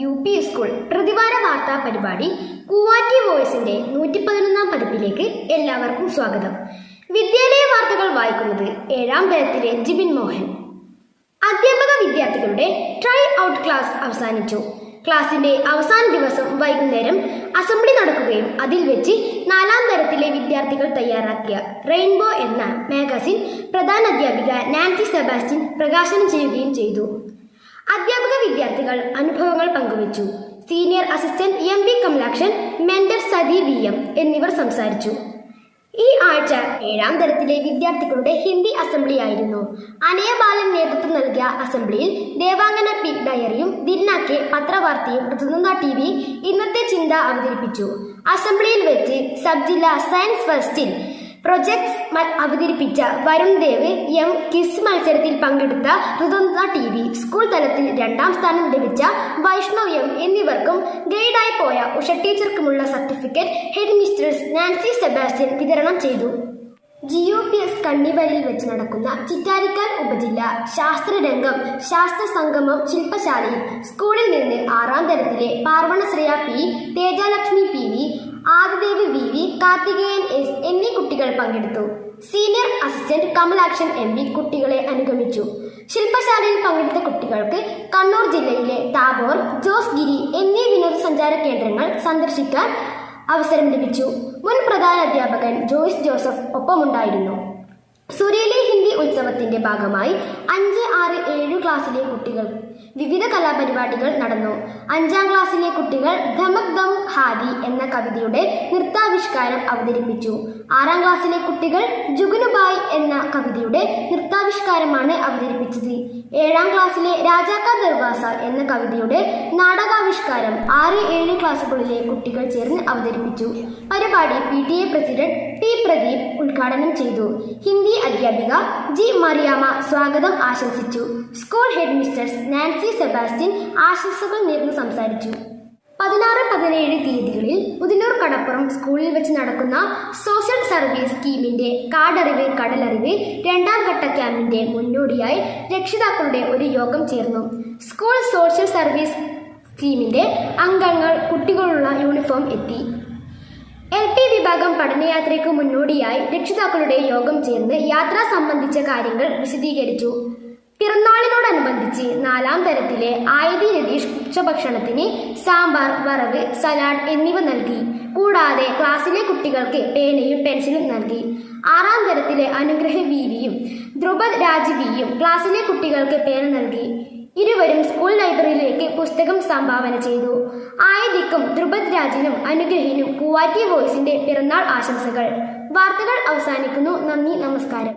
UP school പ്രതിവാര വാർത്താ പരിപാടി കൂവാറ്റി വോയിസിന്റെ 111-ാം പതിപ്പിലേക്ക് എല്ലാവർക്കും സ്വാഗതം. വിദ്യാലയ വാർത്തകൾ വായിക്കുന്നത് 7ാം തരത്തിലെ ജിബിൻ മോഹൻ. അധ്യാപക വിദ്യാർത്ഥികളുടെ ട്രൈ ഔട്ട് ക്ലാസ് അവസാനിച്ചു. ക്ലാസിന്റെ അവസാന ദിവസം വൈകുന്നേരം അസംബ്ലി നടക്കുകയും അതിൽ വെച്ച് 4ാം തരത്തിലെ വിദ്യാർത്ഥികൾ തയ്യാറാക്കിയ റെയിൻബോ എന്ന മാഗസിൻ പ്രധാനാധ്യാപിക നാൻസി സെബാസ്റ്റ്യൻ പ്രകാശനം ചെയ്യുകയും ചെയ്തു. അധ്യാപക വിദ്യാർത്ഥികൾ അനുഭവങ്ങൾ പങ്കുവച്ചു. Senior assistant MB Kamalakshan, mentor Sathi VM എന്നിവർ സംസാരിച്ചു. ഈ ആഴ്ച 7ാം തരത്തിലെ വിദ്യാർത്ഥികളുടെ ഹിന്ദി അസംബ്ലി ആയിരുന്നു. അനയ ബാലൻ നേതൃത്വം നൽകിയ അസംബ്ലിയിൽ Devangana P ഡയറിയും Dilna K പത്രവാർത്തയും Rithunanda TV ഇന്നത്തെ ചിന്ത അവതരിപ്പിച്ചു. അസംബ്ലിയിൽ വെച്ച് സബ് ജില്ലാ സയൻസ് ഫെസ്റ്റിൽ പ്രൊജക്ട്സ് അവതരിപ്പിച്ച വരുൺ ദേവ് M ക്വിസ് മത്സരത്തിൽ പങ്കെടുത്ത ഋതുനന്ദ TV, സ്കൂൾ തലത്തിൽ 2ാം സ്ഥാനം ലഭിച്ച വൈഷ്ണവ് M എന്നിവർക്കും ഗൈഡായി പോയ ഉഷ ടീച്ചർക്കുമുള്ള certificate headmistress Nancy Sebastian വിതരണം ചെയ്തു. GUPS കണ്ണിവരിൽ വെച്ച് നടക്കുന്ന ചിറ്റാരിക്കാൽ ഉപജില്ല ശാസ്ത്രരംഗം ശാസ്ത്ര സംഗമം ശില്പശാലയിൽ സ്കൂളിൽ നിന്ന് 6ാം തരത്തിലെ പാർവണശ്രീയ P, Thejalakshmi PV, Adidev VV, Karthikeyan S എന്നീ കുട്ടികൾ പങ്കെടുത്തു. സീനിയർ അസിസ്റ്റന്റ് കമലാക്ഷൻ MB കുട്ടികളെ അനുഗമിച്ചു. ശില്പശാലയിൽ പങ്കെടുത്ത കുട്ടികൾക്ക് കണ്ണൂർ ജില്ലയിലെ താബോർ, ജോസ് ഗിരി എന്നീ വിനോദസഞ്ചാര കേന്ദ്രങ്ങൾ സന്ദർശിക്കാൻ അവസരം ലഭിച്ചു. മുൻ പ്രധാനാധ്യാപകൻ ജോയ്സ് ജോസഫ് ഒപ്പമുണ്ടായിരുന്നു. സുരേലി ഹിന്ദി ഉത്സവത്തിന്റെ ഭാഗമായി 5, 6, 7 ക്ലാസ്സിലെ കുട്ടികൾ വിവിധ കലാപരിപാടികൾ നടന്നു. 5ാം ക്ലാസ്സിലെ കുട്ടികൾ ധമക് ദം ഹാദി എന്ന കവിതയുടെ നൃത്താവിഷ്കാരം അവതരിപ്പിച്ചു. 6ാം ക്ലാസ്സിലെ കുട്ടികൾ ജുഗുനുബായ് എന്ന കവിതയുടെ നൃത്താവിഷ്കാരമാണ് അവതരിപ്പിച്ചത്. 7ാം ക്ലാസ്സിലെ രാജാക്ക ദർവാസ എന്ന കവിതയുടെ നാടകാവിഷ്കാരം 6, 7 ക്ലാസ്സുകളിലെ കുട്ടികൾ ചേർന്ന് അവതരിപ്പിച്ചു. പരിപാടി PTA പ്രസിഡന്റ് T പ്രദീപ് ഉദ്ഘാടനം ചെയ്തു. ഹിന്ദി അധ്യാപിക G മറിയാമ്മ സ്വാഗതം ആശംസിച്ചു. School head mistress Nancy Sebastian ആശംസകൾ നേർന്ന് സംസാരിച്ചു. 16, 17 തീയതികളിൽ ഉദിനൂർ കടപ്പുറം സ്കൂളിൽ വെച്ച് നടക്കുന്ന സോഷ്യൽ സർവീസ് സ്കീമിന്റെ കാടറിവ് കടലറിവ് 2ാം ഘട്ട ക്യാമ്പിന്റെ മുന്നോടിയായി രക്ഷിതാക്കളുടെ ഒരു യോഗം ചേർന്നു. സ്കൂൾ സോഷ്യൽ സർവീസ് സ്കീമിന്റെ അംഗങ്ങൾ കുട്ടികളുള്ള യൂണിഫോം എത്തി. LP വിഭാഗം പഠനയാത്രയ്ക്ക് മുന്നോടിയായി രക്ഷിതാക്കളുടെ യോഗം ചേർന്ന് യാത്ര സംബന്ധിച്ച കാര്യങ്ങൾ വിശദീകരിച്ചു. പിറന്നാളിനോടനുബന്ധിച്ച് 4ാം തരത്തിലെ ആയതി രതീഷ് ഉച്ചഭക്ഷണത്തിന് സാമ്പാർ, വറവ്, സലാഡ് എന്നിവ നൽകി. കൂടാതെ ക്ലാസ്സിലെ കുട്ടികൾക്ക് പേനയും പെൻസിലും നൽകി. 6ാം തരത്തിലെ അനുഗ്രഹ VVയും ധ്രുപദ് രാജ് Vയും ക്ലാസ്സിലെ കുട്ടികൾക്ക് പേന നൽകി. ഇരുവരും സ്കൂൾ ലൈബ്രറിയിലേക്ക് പുസ്തകം സംഭാവന ചെയ്തു. ആയതിക്കും ധ്രുപദ് രാജിനും അനുഗ്രഹിനും കൂവാറ്റി വോയിസിന്റെ പിറന്നാൾ ആശംസകൾ. വാർത്തകൾ അവസാനിക്കുന്നു. നന്ദി, നമസ്കാരം.